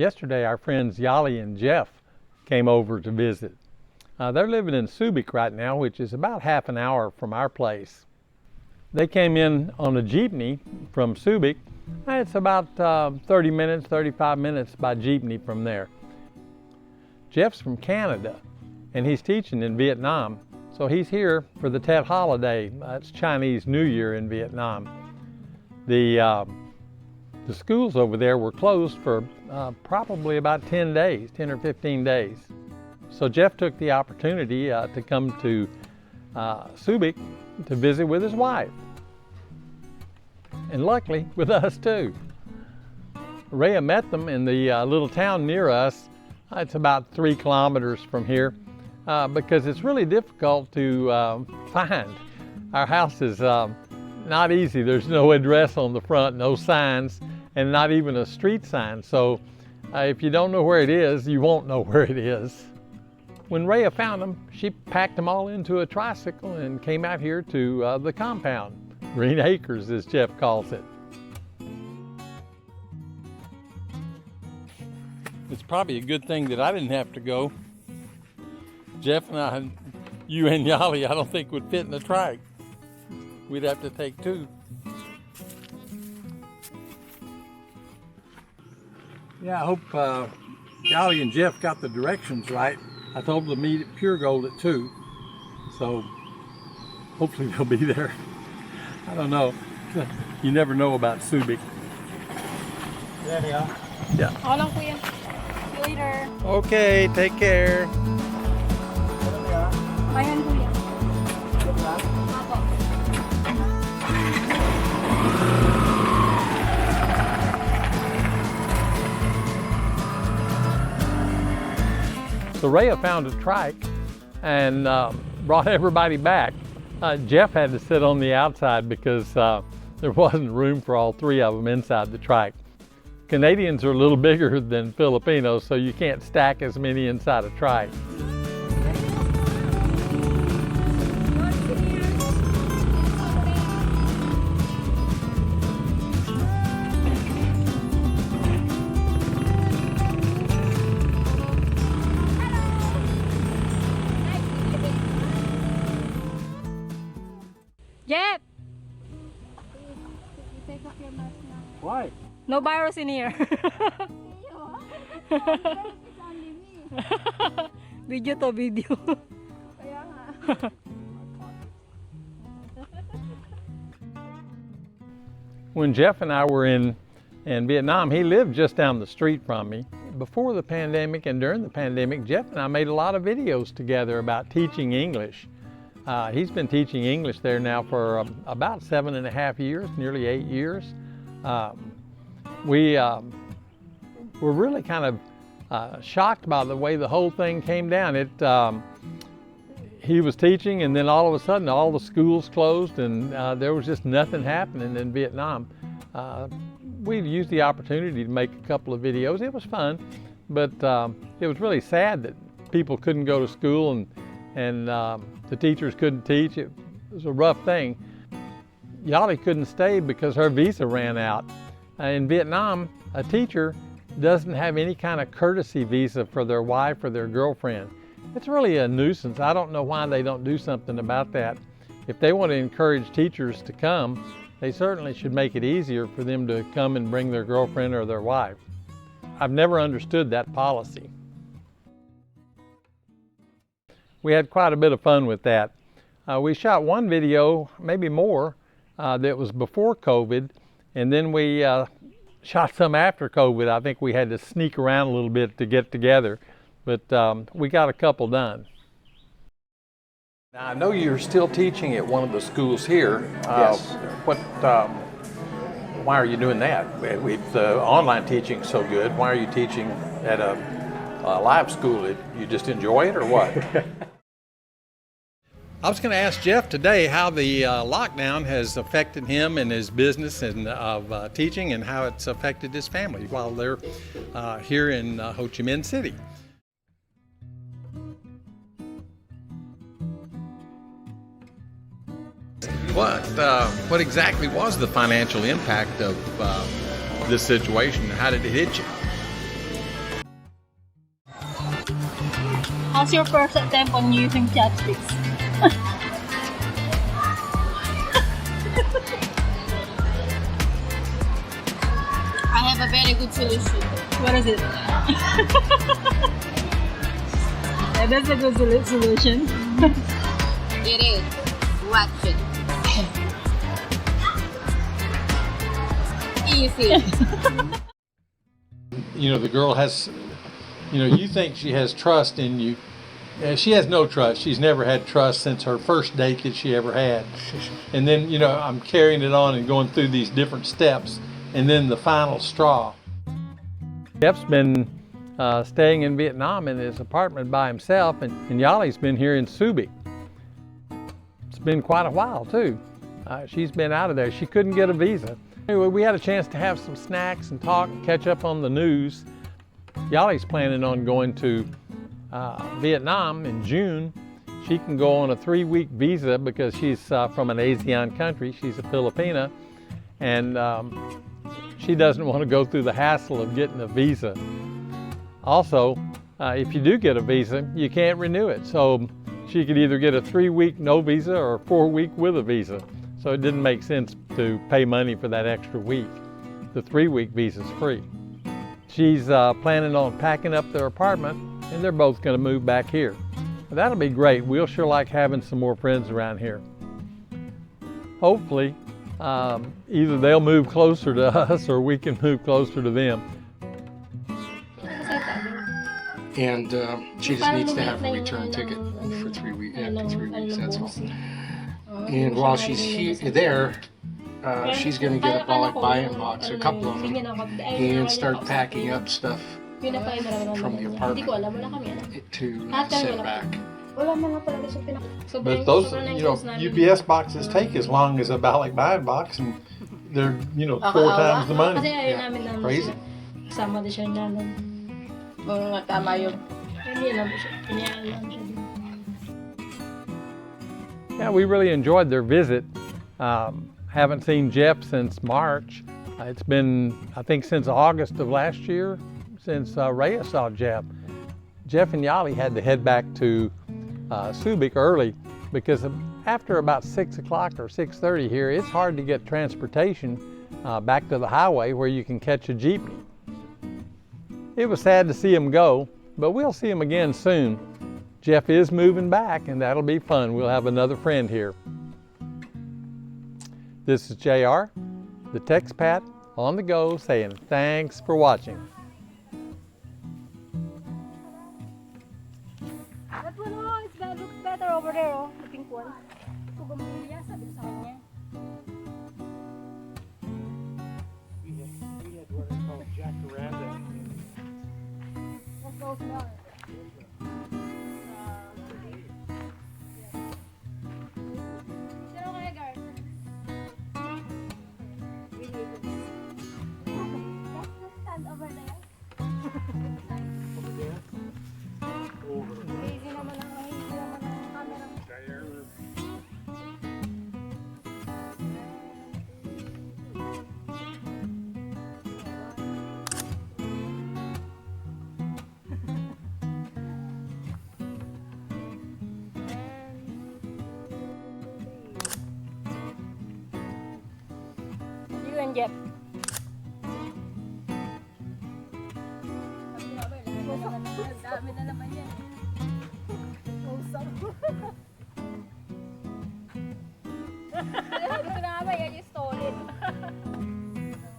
Yesterday, our friends Yali and Jeff came over to visit. They're living in Subic right now, which is about half an hour from our place. They came in on a jeepney from Subic. It's about 30 minutes, 35 minutes by jeepney from there. Jeff's from Canada, and he's teaching in Vietnam. So he's here for the Tet holiday. That's Chinese New Year in Vietnam. The schools over there were closed for probably about 10 days, 10 or 15 days. So Jeff took the opportunity to come to Subic to visit with his wife. And luckily, with us too. Rhea met them in the little town near us. It's about 3 kilometers from here because it's really difficult to find. Our house is not easy. There's no address on the front, no signs, and not even a street sign. So if you don't know where it is, you won't know where it is. When Rhea found them, she packed them all into a tricycle and came out here to the compound. Green Acres, as Jeff calls it. It's probably a good thing that I didn't have to go. Jeff and I, you and Yali, I don't think would fit in the trike. We'd have to take 2. Yeah, I hope Yali and Jeff got the directions right. I told them to meet at Pure Gold at 2, so hopefully they'll be there. I don't know. You never know about Subic. There they are. Yeah. Hold on, kuya. See you later. Okay, take care. Ayan, kuya. Apo. So Rhea found a trike and brought everybody back. Jeff had to sit on the outside because there wasn't room for all 3 of them inside the trike. Canadians are a little bigger than Filipinos, so you can't stack as many inside a trike. Jeff! Why? No virus in here. Video to video. When Jeff and I were in Vietnam, he lived just down the street from me. Before the pandemic and during the pandemic, Jeff and I made a lot of videos together about teaching English. He's been teaching English there now for about 7.5 years, nearly 8 years. We were really kind of shocked by the way the whole thing came down. He was teaching, and then all of a sudden all the schools closed, and there was just nothing happening in Vietnam. We used the opportunity to make a couple of videos. It was fun, but it was really sad that people couldn't go to school and the teachers couldn't teach. It was a rough thing. Yali couldn't stay because her visa ran out. In Vietnam, a teacher doesn't have any kind of courtesy visa for their wife or their girlfriend. It's really a nuisance. I don't know why they don't do something about that. If they want to encourage teachers to come, they certainly should make it easier for them to come and bring their girlfriend or their wife. I've never understood that policy. We had quite a bit of fun with that. We shot one video, maybe more, that was before COVID, and then we shot some after COVID. I think we had to sneak around a little bit to get together, but we got a couple done. Now, I know you're still teaching at one of the schools here. Yes. Why are you doing that? The online teaching's so good. Why are you teaching at a live school? You just enjoy it or what? I was going to ask Jeff today how the lockdown has affected him and his business and of teaching, and how it's affected his family while they're here in Ho Chi Minh City. What exactly was the financial impact of this situation? How did it hit you? How's your first attempt on using chopsticks? I have a very good solution. What is it? Yeah, that's a good solution. It is. Watch it. Easy. You know, the girl has, you know, you think she has trust in you. She has no trust. She's never had trust since her first date that she ever had. And then, you know, I'm carrying it on and going through these different steps, and then the final straw. Jeff's been staying in Vietnam in his apartment by himself, and Yali's been here in Subic. It's been quite a while too. She's been out of there. She couldn't get a visa. Anyway, we had a chance to have some snacks and talk and catch up on the news. Yali's planning on going to Vietnam in June. She can go on a 3-week visa because she's from an ASEAN country. She's a Filipina, and she doesn't want to go through the hassle of getting a visa. Also, if you do get a visa, you can't renew it. So she could either get a 3-week no visa or a 4-week with a visa. So it didn't make sense to pay money for that extra week. The 3-week visa is free. She's planning on packing up their apartment, and they're both going to move back here. That'll be great. We'll sure like having some more friends around here. Hopefully, either they'll move closer to us or we can move closer to them. And she just needs to have a return ticket for 3 weeks. After 3 weeks, that's all. And while she's there, she's going to get a balikbayan box, a couple of them, and start packing up stuff from the apartment to send back. But those, you know, UPS boxes take as long as a balikbayan box, and they're, you know, 4 times the money. Yeah. Crazy. Tama yun. Yeah, we really enjoyed their visit. Haven't seen Jeff since March. It's been, I think, since August of last year, since Rhea saw Jeff. Jeff and Yali had to head back to Subic early because after about 6 o'clock or 6:30 here, it's hard to get transportation back to the highway where you can catch a jeepney. It was sad to see him go, but we'll see him again soon. Jeff is moving back, and that'll be fun. We'll have another friend here. This is JR, the Texpat on the go, saying thanks for watching. That one, oh, it looks better over there, oh. The pink one. Ito bumili sabi ko sa kanya. We had what is called jacaranda. What goes down? You and Jeff. Dami na naman yan. Sabi ko na nga ba, yan yung stolen.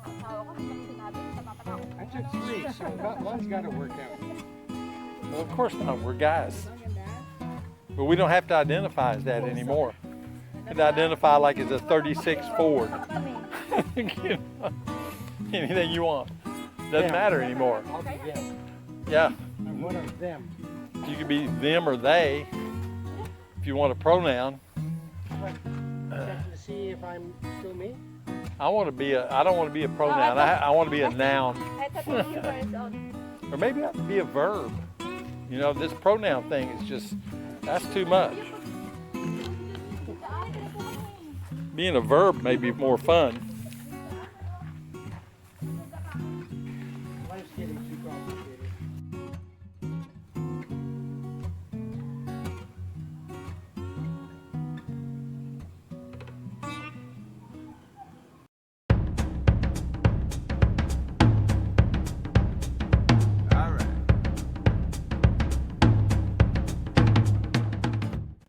Asawa ko, sinabi, napapatak ako. I took 3, so one's got to work out. Well, of course not. We're guys. But we don't have to identify as that anymore. We can identify like as a 36 Ford. You know, anything you want. Doesn't matter anymore. I'll be them. Yeah. I'm one of them. You could be them or they if you want a pronoun. Check to see if I'm still me. I want to be a. I don't want to be a pronoun. I want to be a noun. I thought you were his own. Or maybe I could be a verb. You know, this pronoun thing is just, that's too much. Being a verb may be more fun. Life's getting too